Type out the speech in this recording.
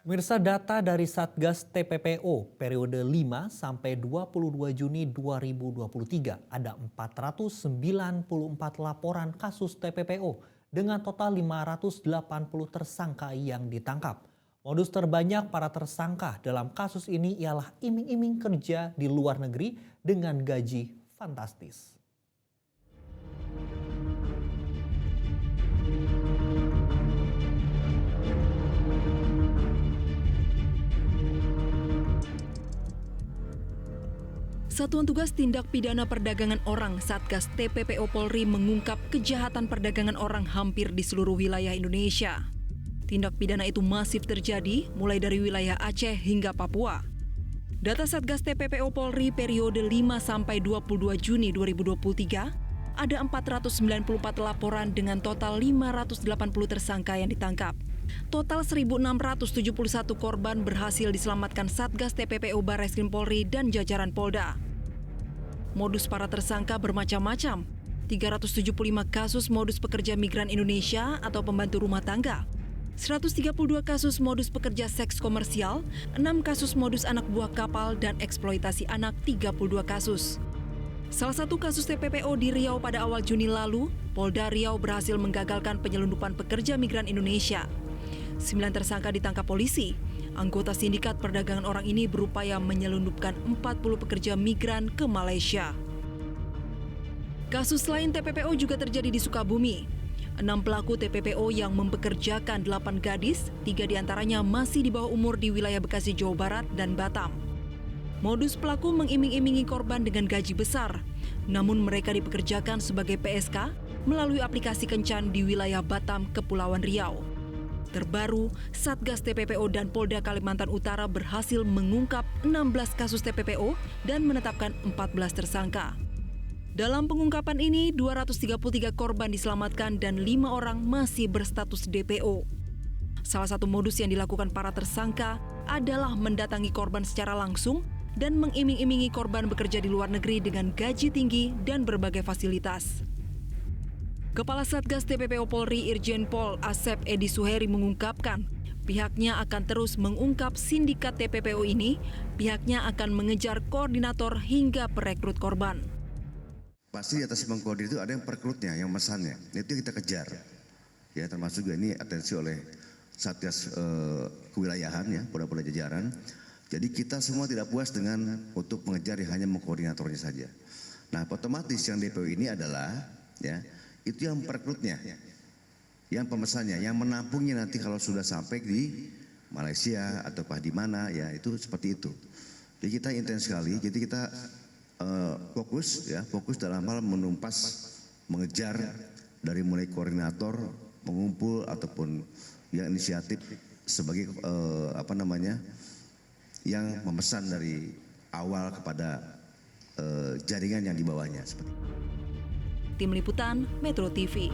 Pemirsa, data dari Satgas TPPO periode 5 sampai 22 Juni 2023 ada 494 laporan kasus TPPO dengan total 580 tersangka yang ditangkap. Modus terbanyak para tersangka dalam kasus ini ialah iming-iming kerja di luar negeri dengan gaji fantastis. Satuan Tugas Tindak Pidana Perdagangan Orang Satgas TPPO Polri mengungkap kejahatan perdagangan orang hampir di seluruh wilayah Indonesia. Tindak pidana itu masif terjadi mulai dari wilayah Aceh hingga Papua. Data Satgas TPPO Polri periode 5 sampai 22 Juni 2023 ada 494 laporan dengan total 580 tersangka yang ditangkap. Total 1.671 korban berhasil diselamatkan Satgas TPPO Barreskrim Polri dan jajaran Polda. Modus para tersangka bermacam-macam. 375 kasus modus pekerja migran Indonesia atau pembantu rumah tangga. 132 kasus modus pekerja seks komersial, 6 kasus modus anak buah kapal dan eksploitasi anak 32 kasus. Salah satu kasus TPPO di Riau pada awal Juni lalu, Polda Riau berhasil menggagalkan penyelundupan pekerja migran Indonesia. 9 tersangka ditangkap polisi. Anggota sindikat perdagangan orang ini berupaya menyelundupkan 40 pekerja migran ke Malaysia. Kasus lain TPPO juga terjadi di Sukabumi. 6 pelaku TPPO yang mempekerjakan 8 gadis, 3 diantaranya masih di bawah umur di wilayah Bekasi, Jawa Barat dan Batam. Modus pelaku mengiming-imingi korban dengan gaji besar, namun mereka dipekerjakan sebagai PSK melalui aplikasi kencan di wilayah Batam, Kepulauan Riau. Terbaru, Satgas TPPO dan Polda Kalimantan Utara berhasil mengungkap 16 kasus TPPO dan menetapkan 14 tersangka. Dalam pengungkapan ini, 233 korban diselamatkan dan 5 orang masih berstatus DPO. Salah satu modus yang dilakukan para tersangka adalah mendatangi korban secara langsung dan mengiming-imingi korban bekerja di luar negeri dengan gaji tinggi dan berbagai fasilitas. Kepala Satgas TPPO Polri Irjen Pol Asep Edi Suheri mengungkapkan, pihaknya akan terus mengungkap sindikat TPPO ini, pihaknya akan mengejar koordinator hingga perekrut korban. Pasti di atas mengkoordinir itu ada yang perekrutnya, yang memesannya, itu kita kejar. Ya, termasuk juga ini atensi oleh Satgas kewilayahan ya, polda-polda jajaran. Jadi kita semua tidak puas dengan untuk mengejar hanya mengkoordinatornya saja. Nah, otomatis yang DPO ini adalah ya itu yang perekrutnya, yang pemesannya, yang menampungnya nanti kalau sudah sampai di Malaysia atau di mana ya itu seperti itu. Jadi kita intens sekali, jadi kita fokus dalam hal menumpas, mengejar dari mulai koordinator, mengumpul ataupun yang inisiatif sebagai yang memesan dari awal kepada jaringan yang di bawahnya seperti itu. Tim Liputan Metro TV.